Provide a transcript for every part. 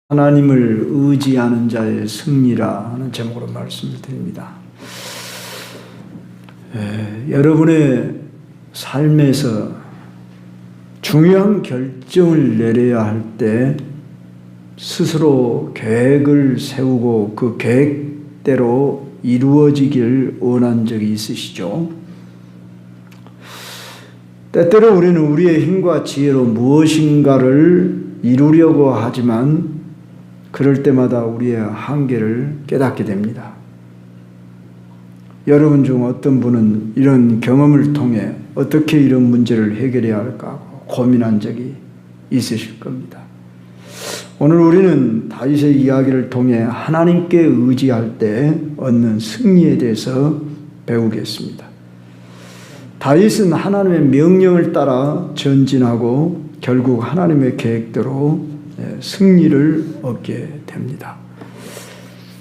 하나님을 의지하는 자의 승리라 하는 제목으로 말씀을 드립니다. 여러분의 삶에서 중요한 결정을 내려야 할 때 스스로 계획을 세우고 그 계획대로 이루어지길 원한 적이 있으시죠? 때때로 우리는 우리의 힘과 지혜로 무엇인가를 이루려고 하지만 그럴 때마다 우리의 한계를 깨닫게 됩니다. 여러분 중 어떤 분은 이런 경험을 통해 어떻게 이런 문제를 해결해야 할까 하고 고민한 적이 있으실 겁니다. 오늘 우리는 다윗의 이야기를 통해 하나님께 의지할 때 얻는 승리에 대해서 배우겠습니다. 다윗은 하나님의 명령을 따라 전진하고 결국 하나님의 계획대로 승리를 얻게 됩니다.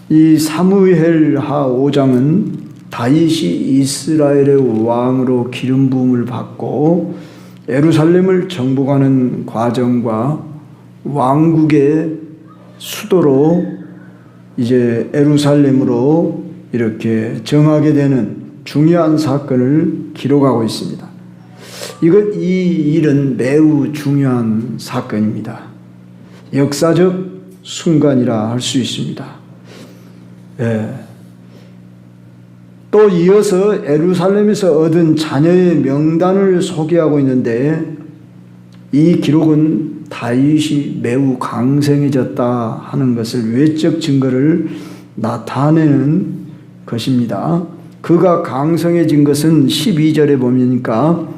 이 사무엘하 5장은 다윗이 이스라엘의 왕으로 기름 부음을 받고 예루살렘을 정복하는 과정과 왕국의 수도로 이제 예루살렘으로 이렇게 정하게 되는 중요한 사건을 기록하고 있습니다. 이 일은 매우 중요한 사건입니다. 역사적 순간이라 할 수 있습니다. 또 이어서 예루살렘에서 얻은 자녀의 명단을 소개하고 있는데 이 기록은 다윗이 매우 강성해졌다 하는 것을 외적 증거를 나타내는 것입니다. 그가 강성해진 것은 12절에 보니까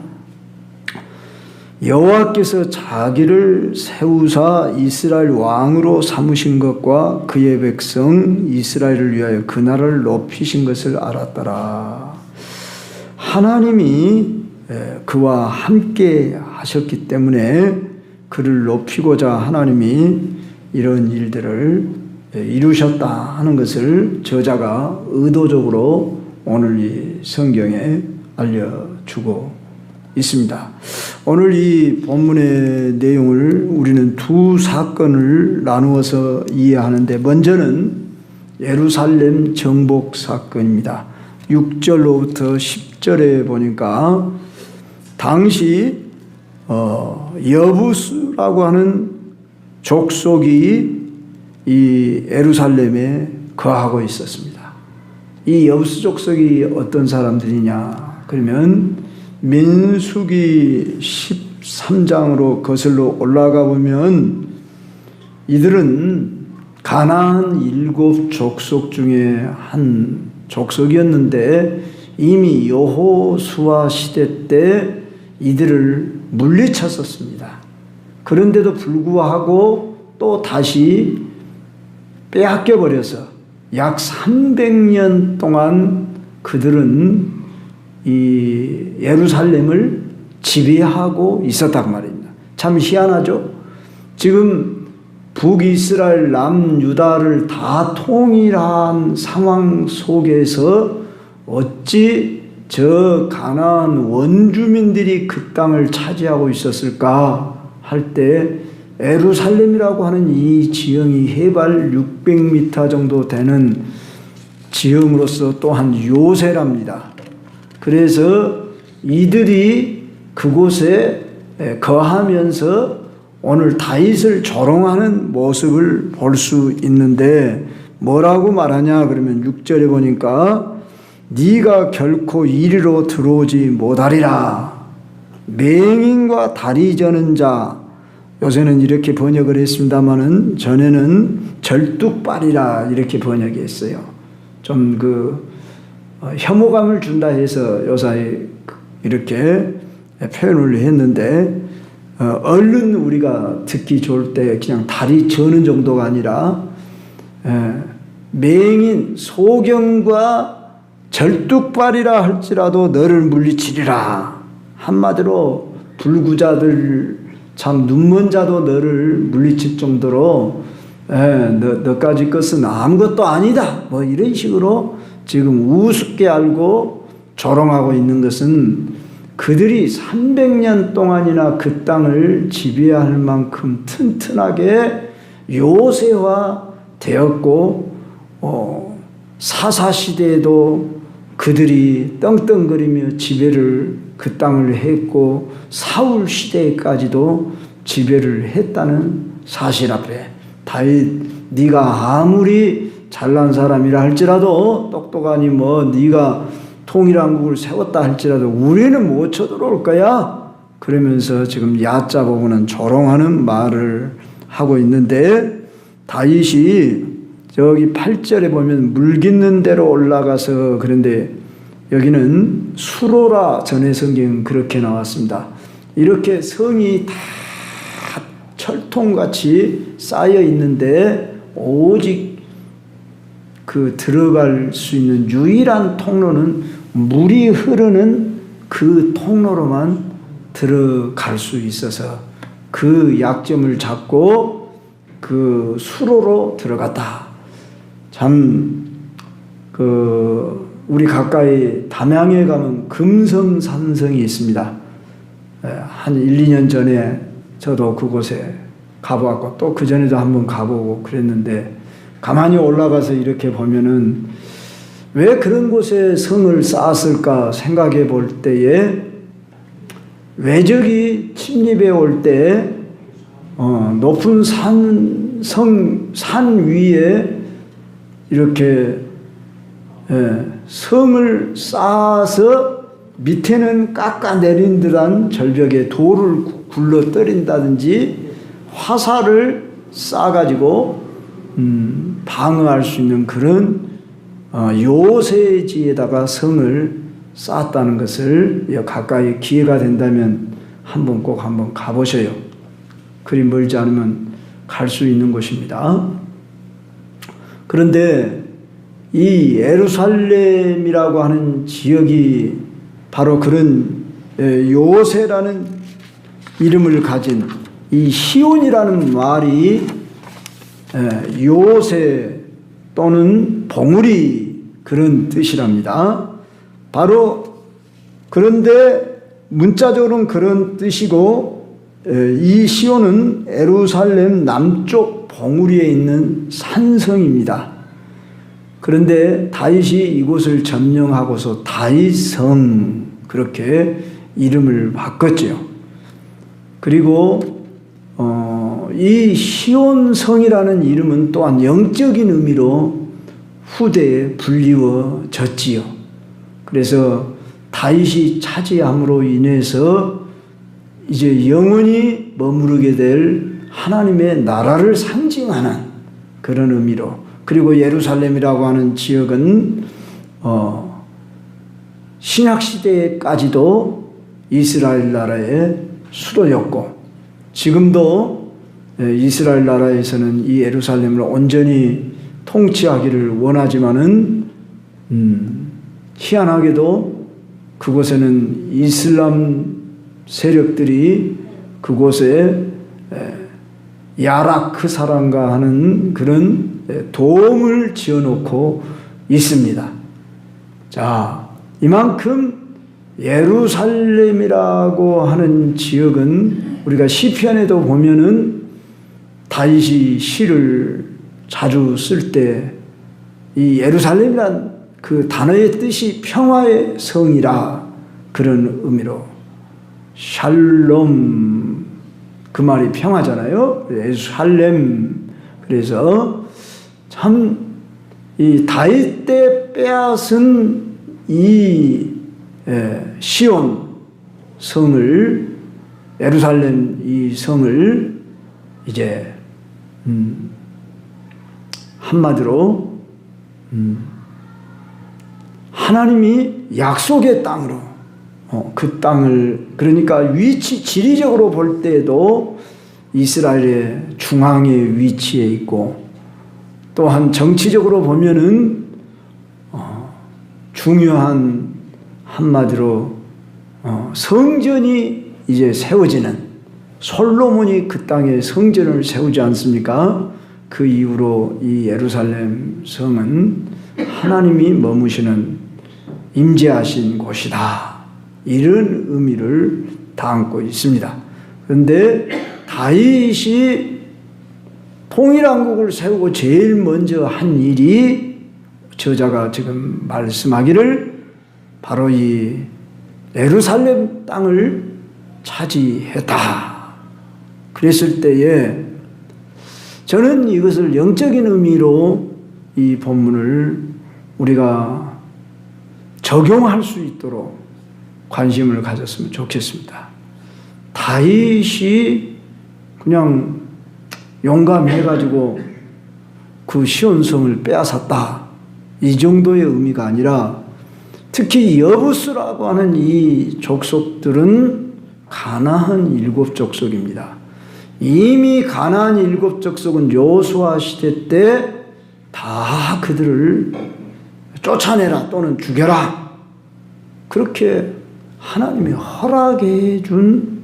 여호와께서 자기를 세우사 이스라엘 왕으로 삼으신 것과 그의 백성 이스라엘을 위하여 그 나라를 높이신 것을 알았더라. 하나님이 그와 함께 하셨기 때문에 그를 높이고자 하나님이 이런 일들을 이루셨다 하는 것을 저자가 의도적으로 오늘 이 성경에 알려주고 있습니다. 오늘 이 본문의 내용을 우리는 두 사건을 나누어서 이해하는데 먼저는 예루살렘 정복 사건입니다. 6절로부터 10절에 보니까 당시 여부스라고 하는 족속이 이 예루살렘에 거하고 있었습니다. 이 여부스 족속이 어떤 사람들이냐 그러면 민수기 13장으로 거슬러 올라가 보면 이들은 가나안 7 족속 중에 한 족속이었는데 이미 여호수아 시대 때 이들을 물리쳤었습니다. 그런데도 불구하고 또 다시 빼앗겨 버려서 약 300년 동안 그들은 이 예루살렘을 지배하고 있었단 말입니다. 참 희한하죠? 지금 북이스라엘, 남유다를 다 통일한 상황 속에서 어찌 저 가나안 원주민들이 그 땅을 차지하고 있었을까 할 때 예루살렘이라고 하는 이 지형이 해발 600m 정도 되는 지형으로서 또한 요새랍니다. 그래서 이들이 그곳에 거하면서 오늘 다윗을 조롱하는 모습을 볼 수 있는데 뭐라고 말하냐 그러면 6절에 보니까 네가 결코 이리로 들어오지 못하리라. 맹인과 다리 저는 자, 요새는 이렇게 번역을 했습니다마는 전에는 절뚝발이라 이렇게 번역했어요. 좀 혐오감을 준다 해서 요사이 이렇게 표현을 했는데 얼른 우리가 듣기 좋을 때 그냥 다리 저는 정도가 아니라 맹인 소경과 절뚝발이라 할지라도 너를 물리치리라. 한마디로 불구자들 참 눈먼 자도 너를 물리칠 정도로 너까지 것은 아무것도 아니다. 뭐 이런 식으로 지금 우습게 알고 조롱하고 있는 것은 그들이 300년 동안이나 그 땅을 지배할 만큼 튼튼하게 요새화 되었고 사사시대에도 그들이 떵떵거리며 지배를 그 땅을 했고 사울 시대까지도 지배를 했다는 사실 앞에 다윗 네가 아무리 잘난 사람이라 할지라도 똑똑하니 네가 통일왕국을 세웠다 할지라도 우리는 못 쳐들어올 거야. 그러면서 지금 얕잡아보는 조롱하는 말을 하고 있는데 다윗이 저기 8절에 보면 물 깃는 데로 올라가서 그런데 여기는 수로라 전에 성경은 그렇게 나왔습니다. 이렇게 성이 다 철통같이 쌓여 있는데 오직 그 들어갈 수 있는 유일한 통로는 물이 흐르는 그 통로로만 들어갈 수 있어서 그 약점을 잡고 그 수로로 들어갔다. 참 우리 가까이 담양에 가면 금성산성이 있습니다. 한 1, 2년 전에 저도 그곳에 가보았고 또 그전에도 한번 가보고 그랬는데 가만히 올라가서 이렇게 보면은 왜 그런 곳에 성을 쌓았을까 생각해 볼 때에 외적이 침입해 올 때 높은 산 위에 이렇게 성을 쌓아서 밑에는 깎아내린 듯한 절벽에 돌을 굴러 떨인다든지 화살을 쏴가지고 방어할 수 있는 그런 요새지에다가 성을 쌓았다는 것을 가까이 기회가 된다면 꼭 한번 가보셔요. 그리 멀지 않으면 갈 수 있는 곳입니다. 그런데 이 예루살렘이라고 하는 지역이 바로 그런 요새라는 이름을 가진 이 시온이라는 말이 요새 또는 봉우리 그런 뜻이랍니다. 바로 그런데 문자적으로는 그런 뜻이고 이 시온은 예루살렘 남쪽 봉우리에 있는 산성입니다. 그런데 다윗이 이곳을 점령하고서 다윗성 그렇게 이름을 바꿨죠. 그리고 이 시온성이라는 이름은 또한 영적인 의미로 후대에 불리워졌지요. 그래서 다윗이 차지함으로 인해서 이제 영원히 머무르게 될 하나님의 나라를 상징하는 그런 의미로, 그리고 예루살렘이라고 하는 지역은 신약시대까지도 이스라엘 나라의 수도였고 지금도 이스라엘 나라에서는 이 예루살렘을 온전히 통치하기를 원하지만은 희한하게도 그곳에는 이슬람 세력들이 그곳에 야라크 사람과 하는 그런 도움을 지어놓고 있습니다. 자, 이만큼 예루살렘이라고 하는 지역은 우리가 시편에도 보면은 다윗이 시를 자주 쓸 때 이 예루살렘이란 그 단어의 뜻이 평화의 성이라 그런 의미로 샬롬 그 말이 평화잖아요. 예루살렘. 그래서 참 이 다윗 때 빼앗은 이 시온 성을, 예루살렘 이 성을 이제 한마디로 하나님이 약속의 땅으로 그 땅을, 그러니까 지리적으로 볼 때에도 이스라엘의 중앙에 위치해 있고, 또한 정치적으로 보면은 중요한 한마디로 성전이 이제 세워지는, 솔로몬이 그 땅에 성전을 세우지 않습니까? 그 이후로 이 예루살렘 성은 하나님이 머무시는 임재하신 곳이다, 이런 의미를 담고 있습니다. 그런데 다윗이 통일왕국을 세우고 제일 먼저 한 일이 저자가 지금 말씀하기를 바로 이 예루살렘 땅을 차지했다. 그랬을 때에 저는 이것을 영적인 의미로 이 본문을 우리가 적용할 수 있도록 관심을 가졌으면 좋겠습니다. 다윗이 그냥 용감해가지고 그 시온성을 빼앗았다, 이 정도의 의미가 아니라 특히 여부스라고 하는 이 족속들은 가나안 7 족속입니다. 이미 가나안 7 족속은 여호수아 시대 때 다 그들을 쫓아내라 또는 죽여라, 그렇게 하나님이 허락해 준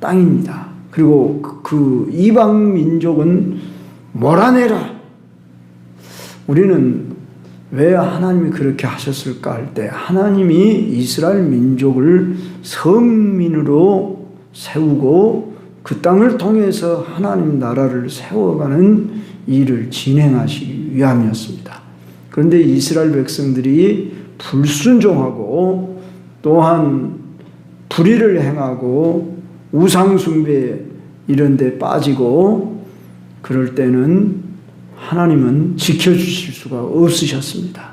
땅입니다. 그리고 그 이방 민족은 몰아내라. 우리는 왜 하나님이 그렇게 하셨을까 할 때, 하나님이 이스라엘 민족을 선민으로 세우고 그 땅을 통해서 하나님 나라를 세워가는 일을 진행하시기 위함이었습니다. 그런데 이스라엘 백성들이 불순종하고 또한 불의를 행하고 우상숭배 이런 데 빠지고 그럴 때는 하나님은 지켜주실 수가 없으셨습니다.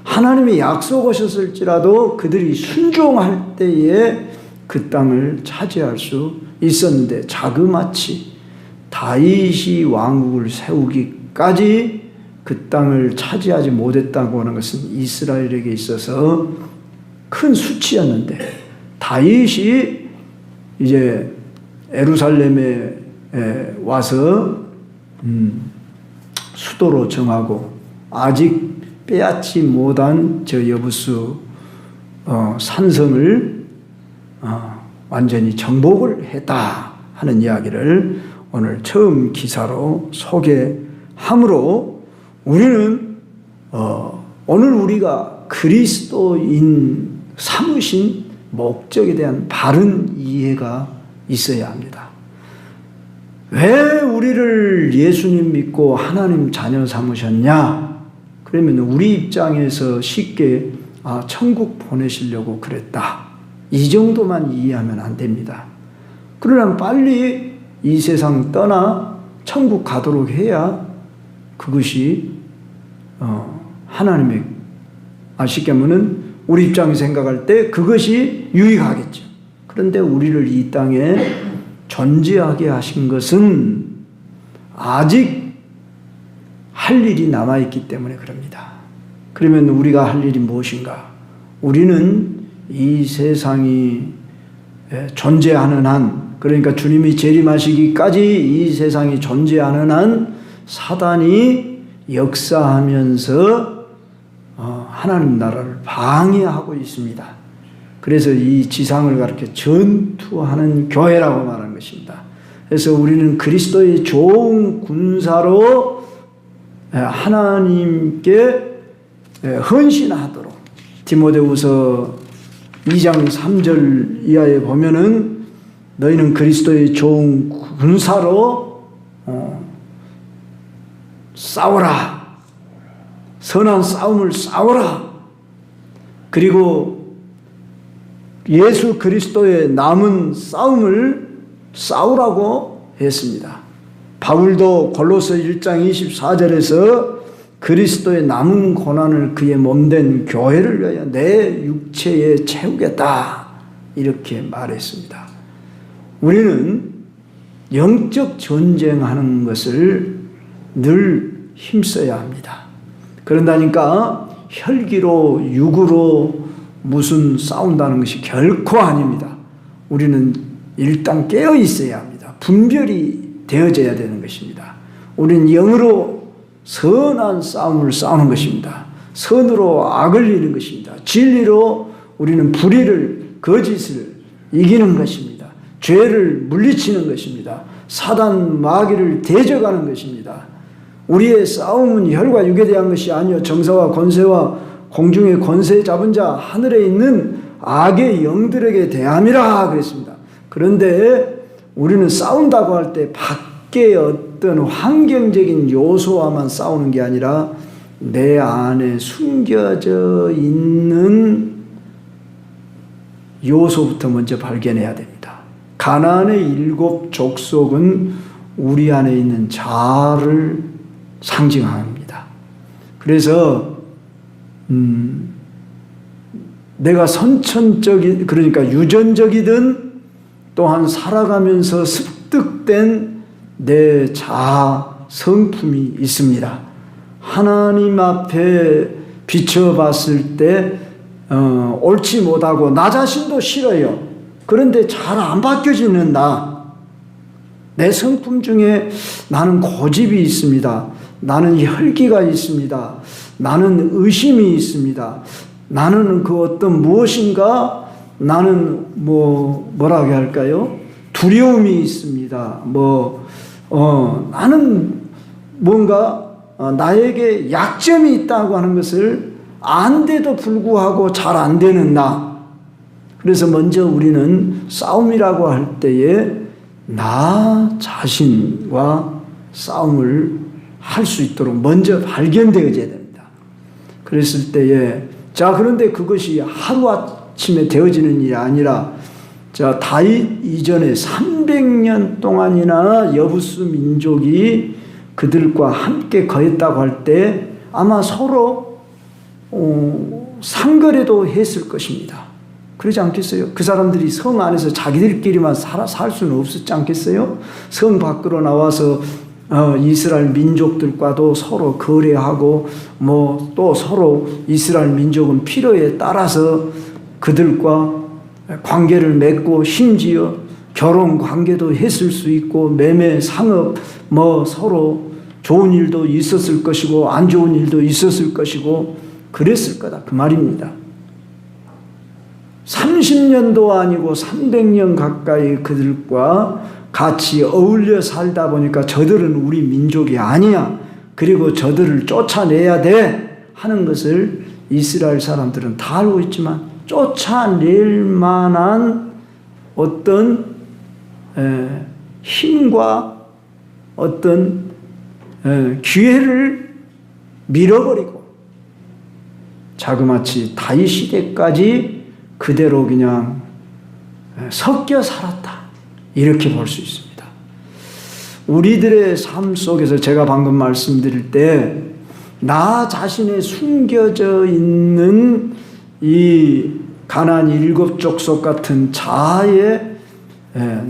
하나님이 약속하셨을지라도 그들이 순종할 때에 그 땅을 차지할 수 있었는데, 자그마치 다윗이 왕국을 세우기까지 그 땅을 차지하지 못했다고 하는 것은 이스라엘에게 있어서 큰 수치였는데, 다윗이 이제 예루살렘에 와서 수도로 정하고 아직 빼앗지 못한 저 여부수 산성을 완전히 정복을 했다 하는 이야기를 오늘 처음 기사로 소개함으로, 우리는 오늘 우리가 그리스도인 삼으신 목적에 대한 바른 이해가 있어야 합니다. 왜 우리를 예수님 믿고 하나님 자녀 삼으셨냐? 그러면 우리 입장에서 쉽게 천국 보내시려고 그랬다, 이 정도만 이해하면 안 됩니다. 그러나 빨리 이 세상 떠나 천국 가도록 해야 그것이 하나님의, 쉽게 하면은 우리 입장에서 생각할 때 그것이 유익하겠죠. 그런데 우리를 이 땅에 존재하게 하신 것은 아직 할 일이 남아있기 때문에 그럽니다. 그러면 우리가 할 일이 무엇인가? 우리는 이 세상이 존재하는 한, 그러니까 주님이 재림하시기까지 이 세상이 존재하는 한 사단이 역사하면서 하나님 나라를 방해하고 있습니다. 그래서 이 지상을 가르쳐 전투하는 교회라고 말하는 것입니다. 그래서 우리는 그리스도의 좋은 군사로 하나님께 헌신하도록, 디모데후서 2장 3절 이하에 보면은 너희는 그리스도의 좋은 군사로 싸워라, 선한 싸움을 싸워라. 그리고 예수 그리스도의 남은 싸움을 싸우라고 했습니다. 바울도 골로새 1장 24절에서 그리스도의 남은 고난을 그의 몸된 교회를 위하여 내 육체에 채우겠다, 이렇게 말했습니다. 우리는 영적 전쟁하는 것을 늘 힘써야 합니다. 그런다니까 혈기로 육으로 무슨 싸운다는 것이 결코 아닙니다. 우리는 일단 깨어 있어야 합니다. 분별이 되어져야 되는 것입니다. 우리는 영으로 선한 싸움을 싸우는 것입니다. 선으로 악을 이기는 것입니다. 진리로 우리는 불의를, 거짓을 이기는 것입니다. 죄를 물리치는 것입니다. 사단 마귀를 대적하는 것입니다. 우리의 싸움은 혈과 육에 대한 것이 아니요 정사와 권세와 공중의 권세 잡은 자 하늘에 있는 악의 영들에게 대함이라 그랬습니다. 그런데 우리는 싸운다고 할 때 밖에 어떤 어떤 환경적인 요소와만 싸우는 게 아니라 내 안에 숨겨져 있는 요소부터 먼저 발견해야 됩니다. 가나안의 7 족속은 우리 안에 있는 자아를 상징합니다. 그래서 내가 선천적인, 그러니까 유전적이든 또한 살아가면서 습득된 내 자아 성품이 있습니다. 하나님 앞에 비춰봤을 때 옳지 못하고 나 자신도 싫어요. 그런데 잘 안 바뀌어지는 내 성품 중에 나는 고집이 있습니다. 나는 혈기가 있습니다. 나는 의심이 있습니다. 나는 그 어떤 무엇인가, 나는 뭐라고 할까요? 두려움이 있습니다. 나는 뭔가 나에게 약점이 있다고 하는 것을 안돼도 불구하고 잘 안 되는 나. 그래서 먼저 우리는 싸움이라고 할 때에 나 자신과 싸움을 할 수 있도록 먼저 발견되어져야 됩니다. 그랬을 때에 그런데 그것이 하루아침에 되어지는 일이 아니라 다윗 이전에 300년 동안이나 여부스 민족이 그들과 함께 거했다고 할 때 아마 서로 상거래도 했을 것입니다. 그러지 않겠어요? 그 사람들이 성 안에서 자기들끼리만 살 수는 없었지 않겠어요? 성 밖으로 나와서 이스라엘 민족들과도 서로 거래하고 또 서로 이스라엘 민족은 필요에 따라서 그들과 관계를 맺고 심지어 결혼 관계도 했을 수 있고 매매 상업 서로 좋은 일도 있었을 것이고 안 좋은 일도 있었을 것이고 그랬을 거다 그 말입니다. 30년도 아니고 300년 가까이 그들과 같이 어울려 살다 보니까 저들은 우리 민족이 아니야. 그리고 저들을 쫓아내야 돼 하는 것을 이스라엘 사람들은 다 알고 있지만 쫓아낼 만한 어떤 힘과 어떤 기회를 밀어버리고 자그마치 다윗 시대까지 그대로 그냥 섞여 살았다. 이렇게 볼 수 있습니다. 우리들의 삶 속에서 제가 방금 말씀드릴 때 나 자신의 숨겨져 있는 이 가나안 7 족속 같은 자아에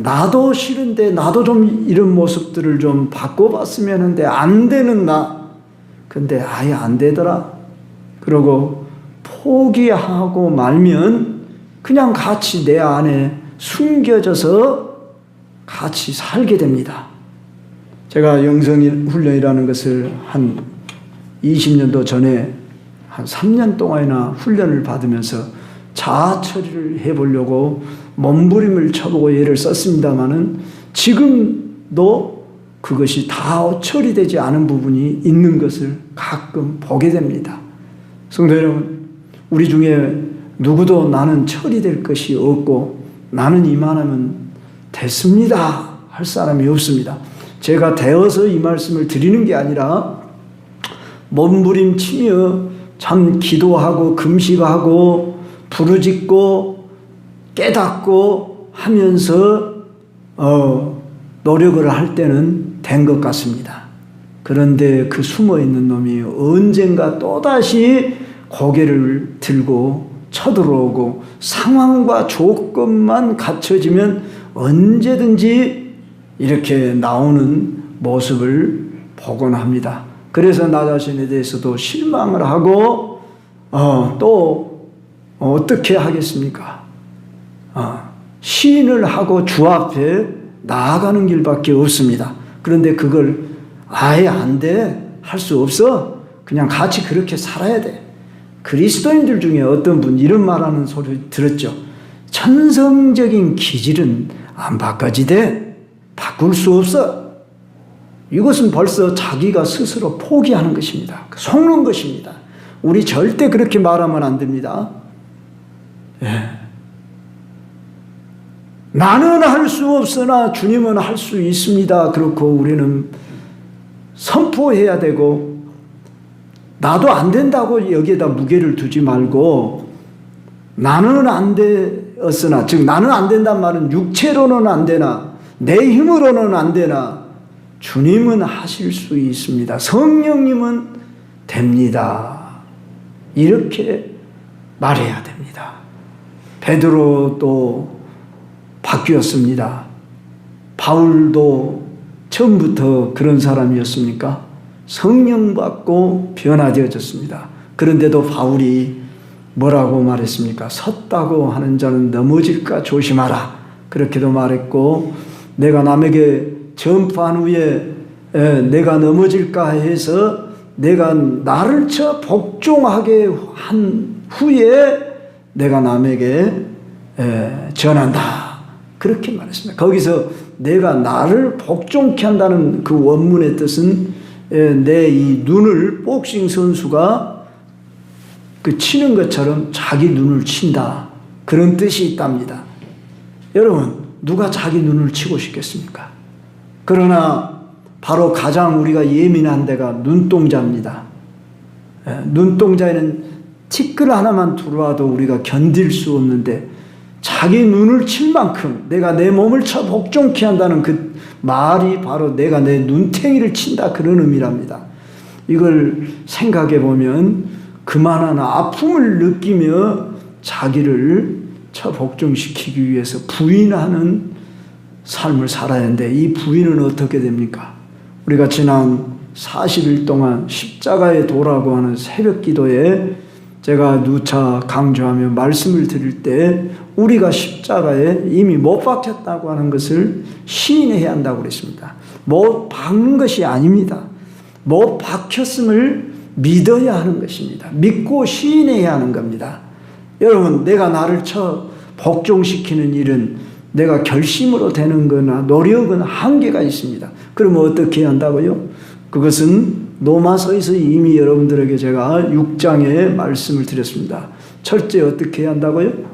나도 싫은데 나도 좀 이런 모습들을 좀 바꿔봤으면 하는데 안 되는 나. 근데 아예 안 되더라. 그러고 포기하고 말면 그냥 같이 내 안에 숨겨져서 같이 살게 됩니다. 제가 영성훈련이라는 것을 한 20년도 전에 한 3년 동안이나 훈련을 받으면서 자아 처리를 해보려고 몸부림을 쳐보고 예를 썼습니다마는 지금도 그것이 다 처리되지 않은 부분이 있는 것을 가끔 보게 됩니다. 성도 여러분, 우리 중에 누구도 나는 처리될 것이 없고 나는 이만하면 됐습니다 할 사람이 없습니다. 제가 되어서 이 말씀을 드리는 게 아니라 몸부림치며 참 기도하고 금식하고 부르짖고 깨닫고 하면서 노력을 할 때는 된 것 같습니다. 그런데 그 숨어있는 놈이 언젠가 또다시 고개를 들고 쳐들어오고 상황과 조건만 갖춰지면 언제든지 이렇게 나오는 모습을 보곤 합니다. 그래서 나 자신에 대해서도 실망을 하고 또 어떻게 하겠습니까? 시인을 하고 주 앞에 나아가는 길밖에 없습니다. 그런데 그걸 아예 안 돼, 할 수 없어. 그냥 같이 그렇게 살아야 돼. 그리스도인들 중에 어떤 분 이런 말하는 소리 들었죠. 천성적인 기질은 안 바꿔지대. 바꿀 수 없어. 이것은 벌써 자기가 스스로 포기하는 것입니다. 속는 것입니다. 우리 절대 그렇게 말하면 안 됩니다. 나는 할 수 없으나 주님은 할 수 있습니다. 그렇고 우리는 선포해야 되고, 나도 안 된다고 여기에다 무게를 두지 말고, 나는 안 되었으나, 즉 나는 안 된단 말은 육체로는 안 되나, 내 힘으로는 안 되나, 주님은 하실 수 있습니다. 성령님은 됩니다. 이렇게 말해야 됩니다. 베드로도 바뀌었습니다. 바울도 처음부터 그런 사람이었습니까? 성령 받고 변화되어졌습니다. 그런데도 바울이 뭐라고 말했습니까? 섰다고 하는 자는 넘어질까 조심하라. 그렇게도 말했고, 내가 남에게 전파한 후에 내가 넘어질까 해서 내가 나를 쳐 복종하게 한 후에 내가 남에게 전한다. 그렇게 말했습니다. 거기서 내가 나를 복종케 한다는 그 원문의 뜻은 내 이 눈을 복싱 선수가 그 치는 것처럼 자기 눈을 친다. 그런 뜻이 있답니다. 여러분, 누가 자기 눈을 치고 싶겠습니까? 그러나 바로 가장 우리가 예민한 데가 눈동자입니다. 눈동자에는 티끌 하나만 들어와도 우리가 견딜 수 없는데, 자기 눈을 칠 만큼 내가 내 몸을 쳐 복종케 한다는 그 말이 바로 내가 내 눈탱이를 친다, 그런 의미랍니다. 이걸 생각해 보면 그만한 아픔을 느끼며 자기를 쳐 복종시키기 위해서 부인하는 삶을 살아야 하는데, 이 부인은 어떻게 됩니까? 우리가 지난 40일 동안 십자가의 도라고 하는 새벽 기도에 제가 누차 강조하며 말씀을 드릴 때, 우리가 십자가에 이미 못 박혔다고 하는 것을 시인해야 한다고 그랬습니다. 못 박는 것이 아닙니다. 못 박혔음을 믿어야 하는 것입니다. 믿고 시인해야 하는 겁니다. 여러분, 내가 나를 쳐 복종시키는 일은 내가 결심으로 되는 거나 노력은 한계가 있습니다. 그러면 어떻게 해야 한다고요? 그것은 로마서에서 이미 여러분들에게 제가 6장에 말씀을 드렸습니다. 첫째, 어떻게 해야 한다고요?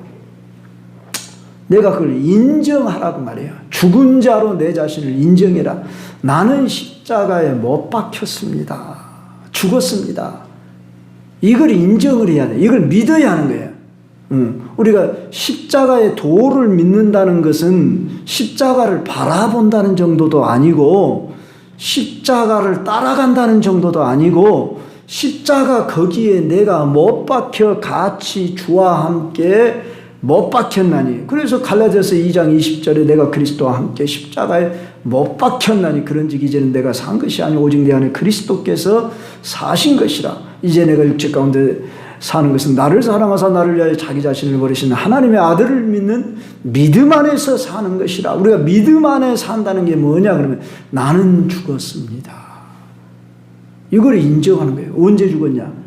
내가 그걸 인정하라고 말해요. 죽은 자로 내 자신을 인정해라. 나는 십자가에 못 박혔습니다. 죽었습니다. 이걸 인정을 해야 돼. 이걸 믿어야 하는 거예요. 우리가 십자가의 도를 믿는다는 것은 십자가를 바라본다는 정도도 아니고, 십자가를 따라간다는 정도도 아니고, 십자가 거기에 내가 못 박혀 같이 주와 함께 못 박혔나니. 그래서 갈라디아서 2장 20절에 내가 그리스도와 함께 십자가에 못 박혔나니 그런즉 이제는 내가 산 것이 아니오 오직 내 안에 그리스도께서 사신 것이라. 이제 내가 육체 가운데 사는 것은 나를 사랑하사 나를 위하여 자기 자신을 버리신 하나님의 아들을 믿는 믿음 안에서 사는 것이라. 우리가 믿음 안에 산다는 게 뭐냐 그러면, 나는 죽었습니다. 이걸 인정하는 거예요. 언제 죽었냐?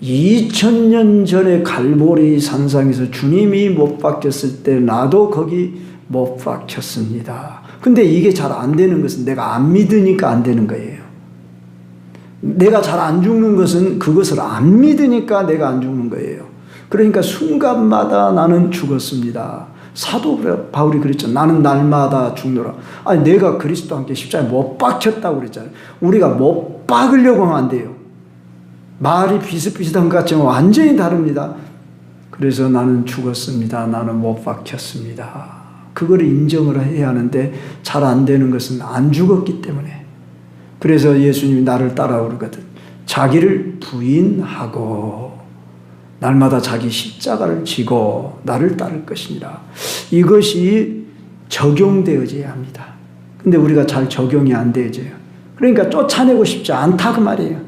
2000년 전에 갈보리 산상에서 주님이 못 박혔을 때 나도 거기 못 박혔습니다. 근데 이게 잘 안 되는 것은 내가 안 믿으니까 안 되는 거예요. 내가 잘 안 죽는 것은 그것을 안 믿으니까 내가 안 죽는 거예요. 그러니까 순간마다 나는 죽었습니다. 사도 바울이 그랬죠. 나는 날마다 죽노라. 아니, 내가 그리스도와 함께 십자가에 못 박혔다고 그랬잖아요. 우리가 못 박으려고 하면 안 돼요. 말이 비슷비슷한 것 같지만 완전히 다릅니다. 그래서 나는 죽었습니다. 나는 못 박혔습니다. 그걸 인정을 해야 하는데 잘 안 되는 것은 안 죽었기 때문에. 그래서 예수님이 나를 따라오거든. 자기를 부인하고 날마다 자기 십자가를 지고 나를 따를 것이니라. 이것이 적용되어져야 합니다. 근데 우리가 잘 적용이 안 되어져요. 그러니까 쫓아내고 싶지 않다 그 말이에요.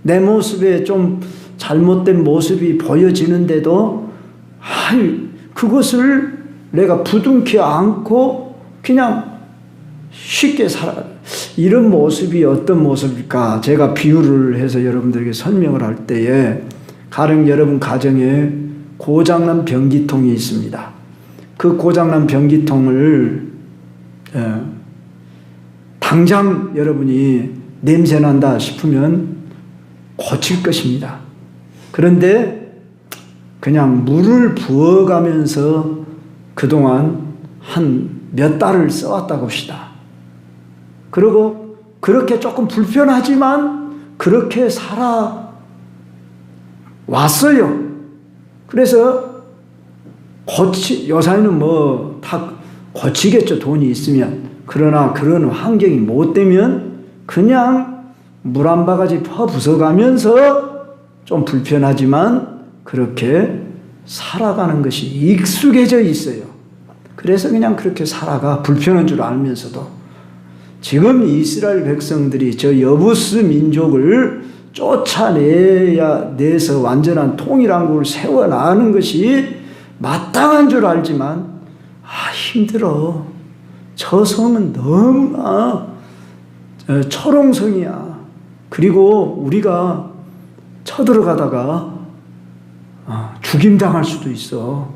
내 모습에 좀 잘못된 모습이 보여지는데도 그것을 내가 부둥켜 안고 그냥 쉽게 살아가요. 이런 모습이 어떤 모습일까? 제가 비유를 해서 여러분들에게 설명을 할 때에, 가령 여러분 가정에 고장난 변기통이 있습니다. 그 고장난 변기통을 당장 여러분이 냄새난다 싶으면 고칠 것입니다. 그런데 그냥 물을 부어가면서 그동안 한 몇 달을 써왔다고 합시다. 그리고 그렇게 조금 불편하지만 그렇게 살아왔어요. 그래서 여사이는 뭐 다 고치겠죠. 돈이 있으면. 그러나 그런 환경이 못 되면 그냥 물 한 바가지 퍼부숴가면서 좀 불편하지만 그렇게 살아가는 것이 익숙해져 있어요. 그래서 그냥 그렇게 살아가 불편한 줄 알면서도 지금 이스라엘 백성들이 저 여부스 민족을 쫓아내서 완전한 통일왕국을 세워나가는 것이 마땅한 줄 알지만 힘들어. 저 성은 너무 철옹성이야. 그리고 우리가 쳐들어가다가 죽임당할 수도 있어.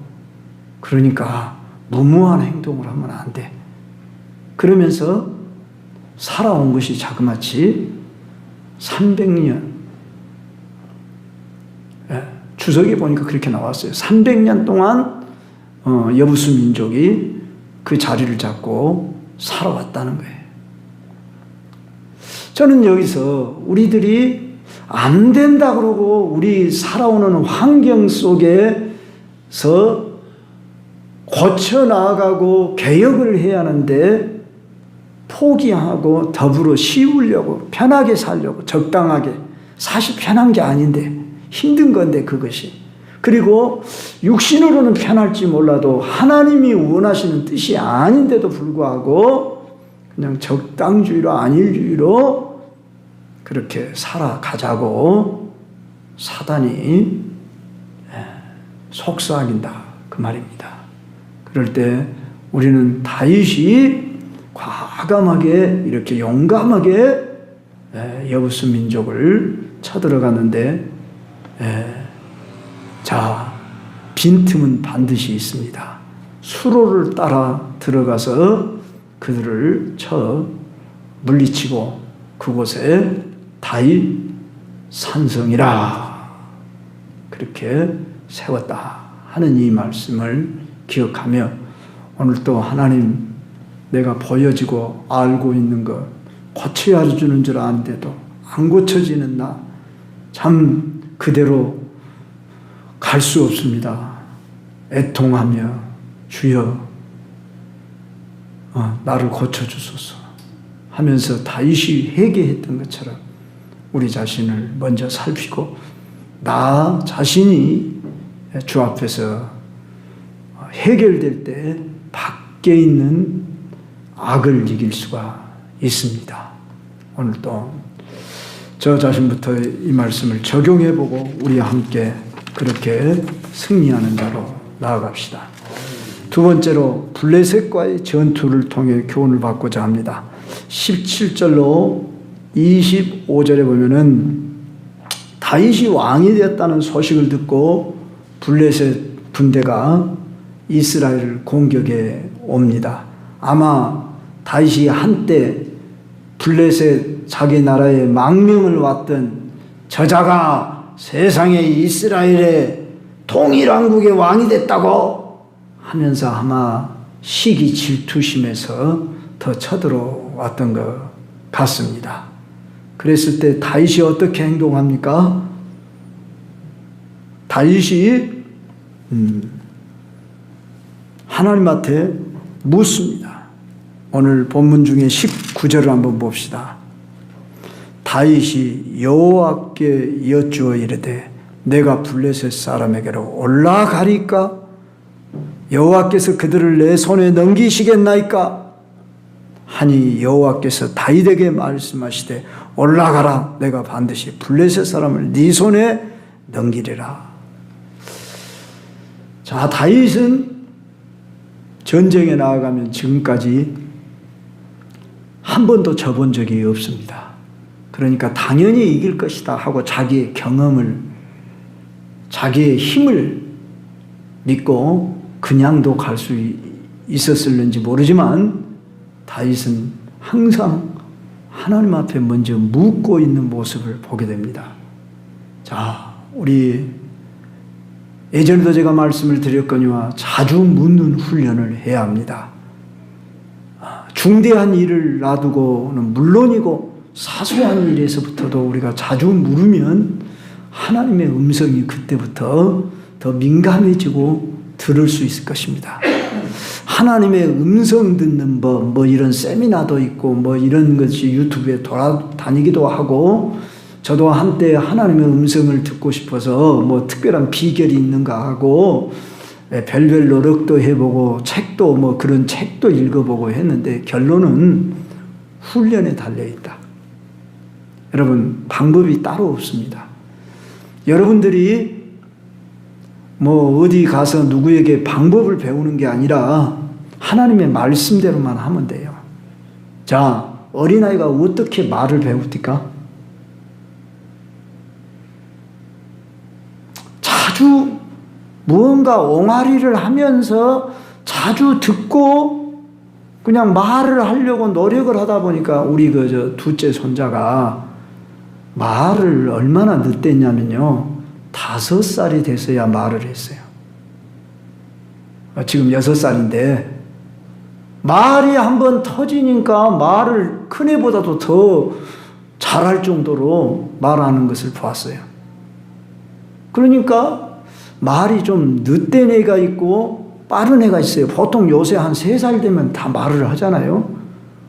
그러니까 무모한 행동을 하면 안 돼. 그러면서 살아온 것이 자그마치 300년. 주석에 보니까 그렇게 나왔어요. 300년 동안 여부수 민족이 그 자리를 잡고 살아왔다는 거예요. 저는 여기서 우리들이 안 된다 그러고 우리 살아오는 환경 속에서 고쳐나가고 개혁을 해야 하는데 포기하고 더불어 씌우려고 편하게 살려고 적당하게 사실 편한 게 아닌데 힘든 건데 그것이 그리고 육신으로는 편할지 몰라도 하나님이 원하시는 뜻이 아닌데도 불구하고 그냥 적당주의로 안일주의로 그렇게 살아가자고 사단이 속삭인다 그 말입니다. 그럴 때 우리는 다윗이 과감하게 이렇게 용감하게 여부수 민족을 쳐들어갔는데 자 빈틈은 반드시 있습니다. 수로를 따라 들어가서 그들을 쳐 물리치고 그곳에 다윗 산성이라 그렇게 세웠다 하는 이 말씀을 기억하며 오늘 또 하나님 내가 보여지고 알고 있는 것 고쳐야 주는 줄 아는데도 안 고쳐지는 나 참 그대로 갈 수 없습니다. 애통하며 주여 나를 고쳐주소서 하면서 다윗이 회개했던 것처럼 우리 자신을 먼저 살피고 나 자신이 주 앞에서 해결될 때 밖에 있는 악을 이길 수가 있습니다. 오늘 또 저 자신부터 이 말씀을 적용해보고 우리와 함께 그렇게 승리하는 자로 나아갑시다. 두 번째로 블레셋과의 전투를 통해 교훈을 받고자 합니다. 17절로 25절에 보면은 다윗이 왕이 되었다는 소식을 듣고 블레셋 군대가 이스라엘을 공격해 옵니다. 아마 다윗이 한때 블레셋 자기 나라에 망명을 왔던 저자가 세상에 이스라엘의 통일왕국의 왕이 됐다고 하면서 아마 시기 질투심에서 더 쳐들어왔던 것 같습니다. 그랬을 때 다윗이 어떻게 행동합니까? 다윗이 하나님한테 묻습니다. 오늘 본문 중에 19절을 한번 봅시다. 다윗이 여호와께 여쭈어 이르되 내가 블레셋 사람에게로 올라가리까? 여호와께서 그들을 내 손에 넘기시겠나이까? 하니 여호와께서 다윗에게 말씀하시되 올라가라. 내가 반드시 블레셋 사람을 네 손에 넘기리라. 자, 다윗은 전쟁에 나아가면 지금까지 한 번도 져본 적이 없습니다. 그러니까 당연히 이길 것이다 하고 자기의 경험을, 자기의 힘을 믿고 그냥도 갈 수 있었을는지 모르지만 다윗은 항상 하나님 앞에 먼저 묻고 있는 모습을 보게 됩니다. 자, 우리 예전에도 제가 말씀을 드렸거니와 자주 묻는 훈련을 해야 합니다. 중대한 일을 놔두고는 물론이고 사소한 일에서부터도 우리가 자주 물으면 하나님의 음성이 그때부터 더 민감해지고 들을 수 있을 것입니다. 하나님의 음성 듣는 법, 뭐 이런 세미나도 있고 뭐 이런 것이 유튜브에 돌아다니기도 하고, 저도 한때 하나님의 음성을 듣고 싶어서 뭐 특별한 비결이 있는가 하고 별별 노력도 해보고 책도 뭐 그런 책도 읽어보고 했는데 결론은 훈련에 달려있다. 여러분, 방법이 따로 없습니다. 여러분들이 뭐 어디 가서 누구에게 방법을 배우는 게 아니라 하나님의 말씀대로만 하면 돼요. 자, 어린아이가 어떻게 말을 배웁니까? 자주 무언가 옹알이를 하면서 자주 듣고 그냥 말을 하려고 노력을 하다 보니까 우리 둘째 손자가 말을 얼마나 늦댔냐면요, 5살이 돼서야 말을 했어요. 지금 6살인데 말이 한번 터지니까 말을 큰애보다도 더 잘할 정도로 말하는 것을 보았어요. 그러니까 말이 좀 늦된 애가 있고 빠른 애가 있어요. 보통 요새 한 3살 되면 다 말을 하잖아요.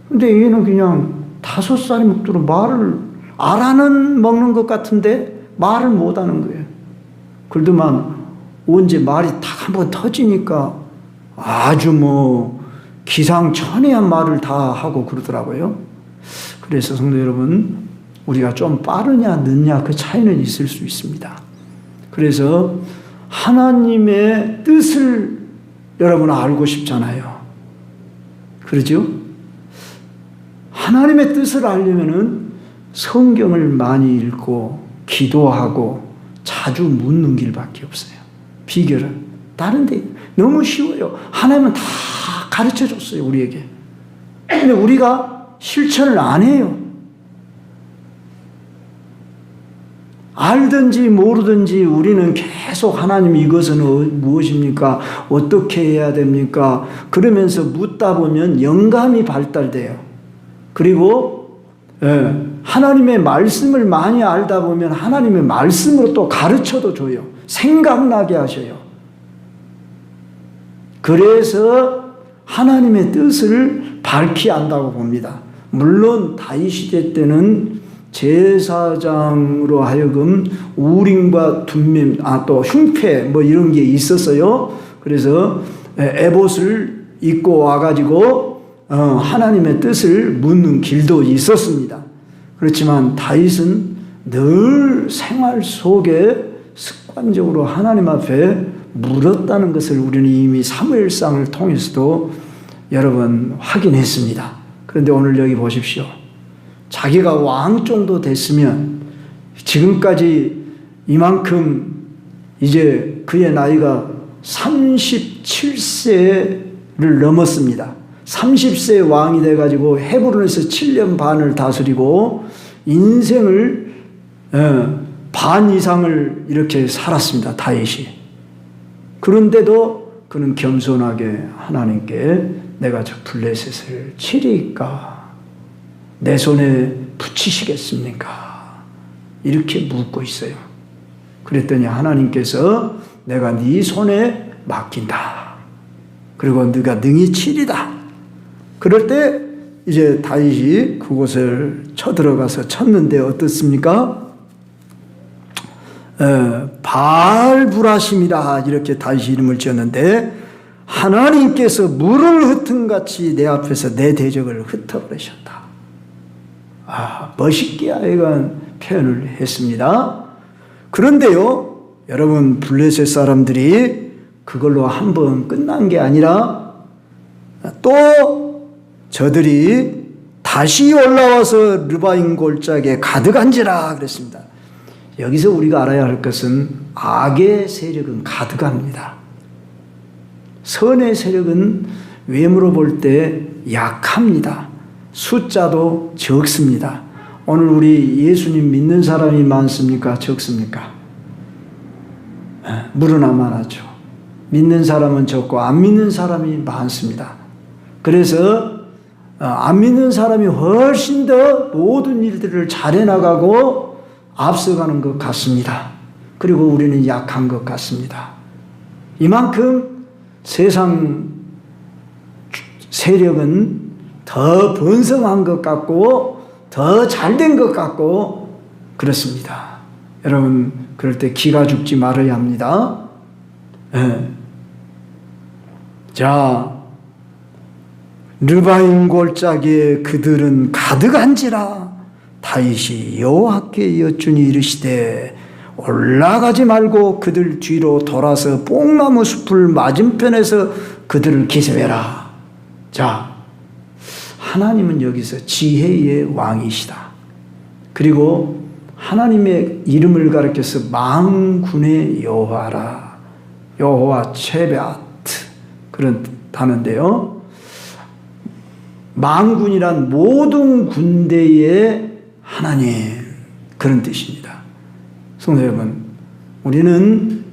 근데 얘는 그냥 5살이 먹도록 말을 알아는 먹는 것 같은데 말을 못 하는 거예요. 그러더만 언제 말이 딱 한번 터지니까 아주 뭐 기상천외한 말을 다 하고 그러더라고요. 그래서 성도 여러분, 우리가 좀 빠르냐 늦냐 그 차이는 있을 수 있습니다. 그래서 하나님의 뜻을 여러분 알고 싶잖아요. 그러죠? 하나님의 뜻을 알려면은 성경을 많이 읽고 기도하고 자주 묻는 길밖에 없어요. 비결은 다른데 너무 쉬워요. 하나님은 다 가르쳐 줬어요, 우리에게. 근데 우리가 실천을 안 해요. 알든지 모르든지 우리는 계속 하나님 이것은 무엇입니까? 어떻게 해야 됩니까? 그러면서 묻다 보면 영감이 발달돼요. 그리고 하나님의 말씀을 많이 알다 보면 하나님의 말씀으로 또 가르쳐도 줘요. 생각나게 하셔요. 그래서 하나님의 뜻을 밝히 안다고 봅니다. 물론 다윗 시대 때는 제사장으로 하여금 우림과 둠밈, 또 흉패 뭐 이런 게 있었어요. 그래서 에봇을 입고 와가지고 하나님의 뜻을 묻는 길도 있었습니다. 그렇지만 다윗은 늘 생활 속에 습관적으로 하나님 앞에 물었다는 것을 우리는 이미 사무엘상을 통해서도 여러 번 확인했습니다. 그런데 오늘 여기 보십시오. 자기가 왕 정도 됐으면 지금까지 이만큼 이제 그의 나이가 37세를 넘었습니다. 30세 왕이 돼가지고 헤브론에서 7년 반을 다스리고 인생을 반 이상을 이렇게 살았습니다. 다윗이. 그런데도 그는 겸손하게 하나님께 내가 저 블레셋을 치리까? 내 손에 붙이시겠습니까? 이렇게 묻고 있어요. 그랬더니 하나님께서 내가 네 손에 맡긴다. 그리고 네가 능히 치리다. 그럴 때 이제 다윗이 그곳을 쳐들어가서 쳤는데 어떻습니까? 바알브라심이라 이렇게 다윗이 이름을 지었는데 하나님께서 물을 흩은같이 내 앞에서 내 대적을 흩어버리셨다. 멋있게 하여간 표현을 했습니다. 그런데요, 여러분, 블레셋 사람들이 그걸로 한번 끝난 게 아니라 또 저들이 다시 올라와서 르바임 골짜기에 가득 앉으라 그랬습니다. 여기서 우리가 알아야 할 것은 악의 세력은 가득합니다. 선의 세력은 외모로 볼 때 약합니다. 숫자도 적습니다. 오늘 우리 예수님 믿는 사람이 많습니까? 적습니까? 물으나 많았죠. 믿는 사람은 적고 안 믿는 사람이 많습니다. 그래서 안 믿는 사람이 훨씬 더 모든 일들을 잘해 나가고 앞서가는 것 같습니다. 그리고 우리는 약한 것 같습니다. 이만큼 세상 세력은 더 번성한 것 같고 더 잘된 것 같고 그렇습니다. 여러분 그럴 때 기가 죽지 말아야 합니다. 네. 자, 르바임 골짜기에 그들은 가득한지라 다윗이 여호와께 여쭈니 이르시되 올라가지 말고 그들 뒤로 돌아서 뽕나무 숲을 맞은편에서 그들을 기습해라. 자, 하나님은 여기서 지혜의 왕이시다. 그리고 하나님의 이름을 가리켜서 만군의 여호와라. 여호와 체베아트 그런 단어인데요. 만군이란 모든 군대의 하나님 그런 뜻입니다. 성도 여러분, 우리는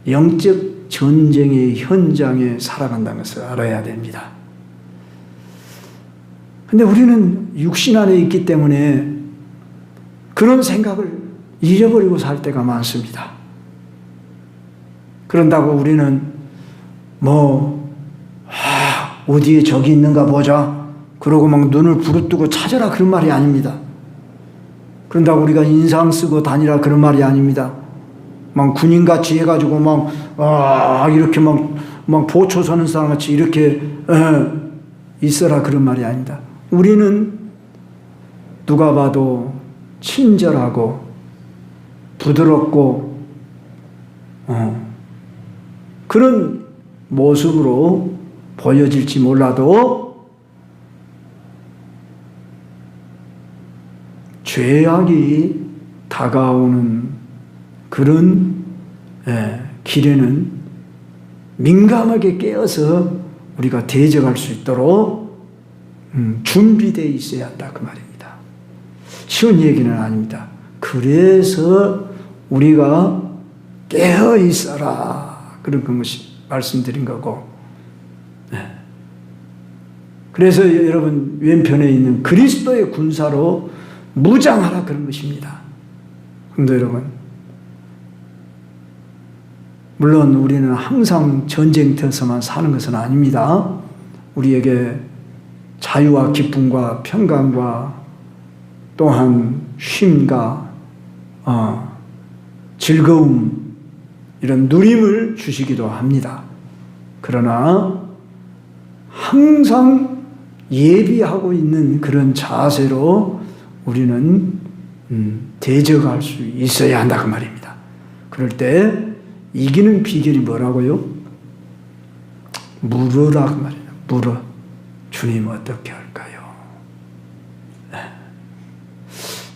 영적 전쟁의 현장에 살아간다는 것을 알아야 됩니다. 근데 우리는 육신 안에 있기 때문에 그런 생각을 잃어버리고 살 때가 많습니다. 그런다고 우리는 어디에 적이 있는가 보자. 그러고 막 눈을 부릅뜨고 찾아라 그런 말이 아닙니다. 그런다고 우리가 인상 쓰고 다니라 그런 말이 아닙니다. 막 군인같이 해가지고 이렇게 막 보초 서는 사람같이 이렇게 있어라 그런 말이 아닙니다. 우리는 누가 봐도 친절하고 부드럽고 그런 모습으로 보여질지 몰라도 죄악이 다가오는 그런 길에는 민감하게 깨어서 우리가 대적할 수 있도록 준비되어 있어야 한다 그 말입니다. 쉬운 얘기는 아닙니다. 그래서 우리가 깨어 있어라 그런 것이 말씀드린 거고, 그래서 여러분 왼편에 있는 그리스도의 군사로 무장하라 그런 것입니다. 성도 여러분, 물론 우리는 항상 전쟁터에서만 사는 것은 아닙니다. 우리에게 자유와 기쁨과 평강과 또한 쉼과 즐거움 이런 누림을 주시기도 합니다. 그러나 항상 예비하고 있는 그런 자세로 우리는 대적할 수 있어야 한다 그 말입니다. 그럴 때 이기는 비결이 뭐라고요? 물으라 그 말이에요. 물어. 주님 어떻게 할까요?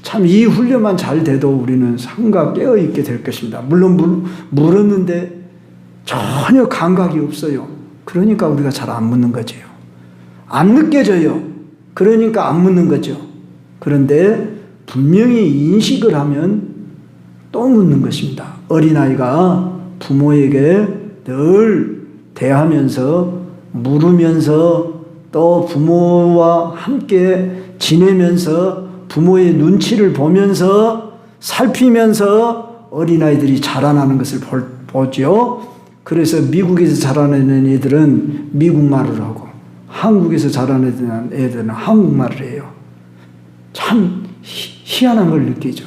참 이 훈련만 잘 돼도 우리는 상가 깨어있게 될 것입니다. 물론 물었는데 전혀 감각이 없어요. 그러니까 우리가 잘 안 묻는 거죠. 안 느껴져요. 그러니까 안 묻는 거죠. 그런데 분명히 인식을 하면 또 묻는 것입니다. 어린아이가 부모에게 늘 대하면서 물으면서 또 부모와 함께 지내면서 부모의 눈치를 보면서 살피면서 어린아이들이 자라나는 것을 보죠. 그래서 미국에서 자라나는 애들은 미국말을 하고 한국에서 자라나는 애들은 한국말을 해요. 참 희한한 걸 느끼죠.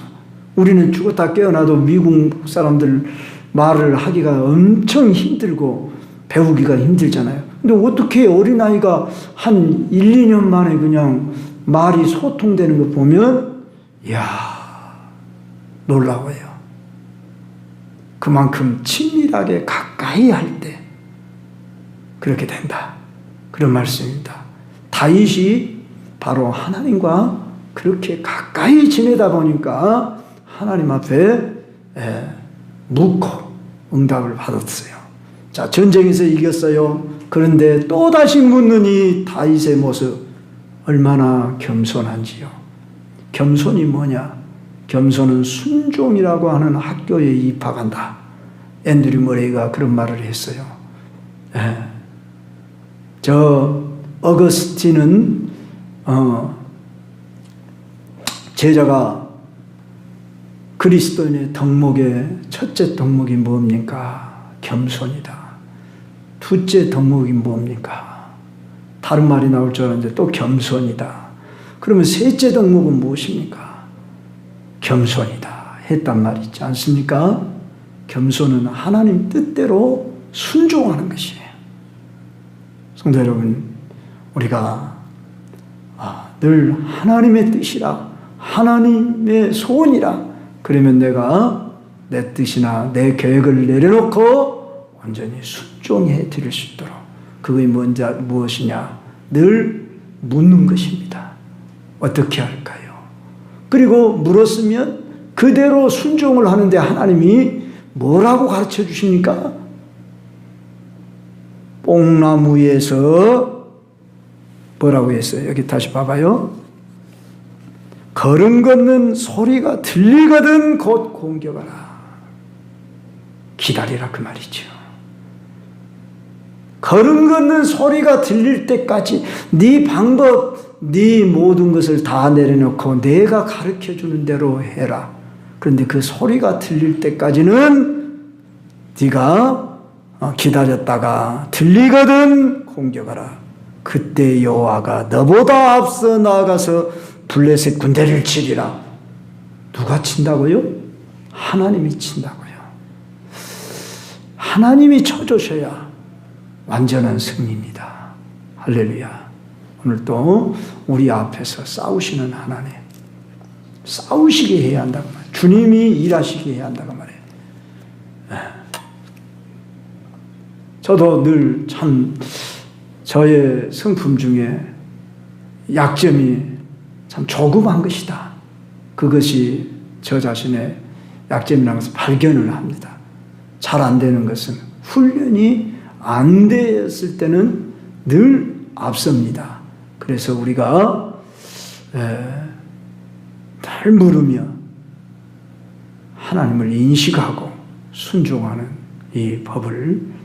우리는 죽었다 깨어나도 미국 사람들 말을 하기가 엄청 힘들고 배우기가 힘들잖아요. 근데 어떻게 어린아이가 한 1, 2년 만에 그냥 말이 소통되는 거 보면 이야 놀라워요. 그만큼 친밀하게 가까이 할 때 그렇게 된다. 그런 말씀입니다. 다윗이 바로 하나님과 그렇게 가까이 지내다 보니까 하나님 앞에 묻고 응답을 받았어요. 자, 전쟁에서 이겼어요. 그런데 또다시 묻는 이 다윗의 모습 얼마나 겸손한지요. 겸손이 뭐냐? 겸손은 순종이라고 하는 학교에 입학한다. 앤드류 머레이가 그런 말을 했어요. 저 어거스틴은 제자가 그리스도인의 덕목의 첫째 덕목이 뭡니까? 겸손이다. 둘째 덕목이 뭡니까? 다른 말이 나올 줄 알았는데 또 겸손이다. 그러면 셋째 덕목은 무엇입니까? 겸손이다 했단 말이 있지 않습니까? 겸손은 하나님 뜻대로 순종하는 것이에요. 성도 여러분, 우리가 늘 하나님의 뜻이라, 하나님의 소원이라, 그러면 내가 내 뜻이나 내 계획을 내려놓고 완전히 순종해 드릴 수 있도록, 그게 무엇이냐? 늘 묻는 것입니다. 어떻게 할까요? 그리고 물었으면 그대로 순종을 하는데 하나님이 뭐라고 가르쳐 주십니까? 뽕나무에서 뭐라고 했어요? 여기 다시 봐봐요. 걸음 걷는 소리가 들리거든 곧 공격하라. 기다리라 그 말이죠. 걸음 걷는 소리가 들릴 때까지 네 방법, 네 모든 것을 다 내려놓고 내가 가르쳐주는 대로 해라. 그런데 그 소리가 들릴 때까지는 네가 기다렸다가 들리거든 공격하라. 그때 여호와가 너보다 앞서 나아가서 블레셋 군대를 치리라. 누가 친다고요? 하나님이 친다고요. 하나님이 쳐주셔야 완전한 승리입니다. 할렐루야. 오늘 또 우리 앞에서 싸우시는 하나님, 싸우시게 해야 한다고 말해요. 주님이 일하시게 해야 한다고 말해요. 저도 늘 참 저의 성품 중에 약점이 참 조그만 것이다. 그것이 저 자신의 약점이라는 것을 발견을 합니다. 잘 안 되는 것은 훈련이 안 되었을 때는 늘 앞섭니다. 그래서 우리가 늘 물으며 하나님을 인식하고 순종하는 이 법을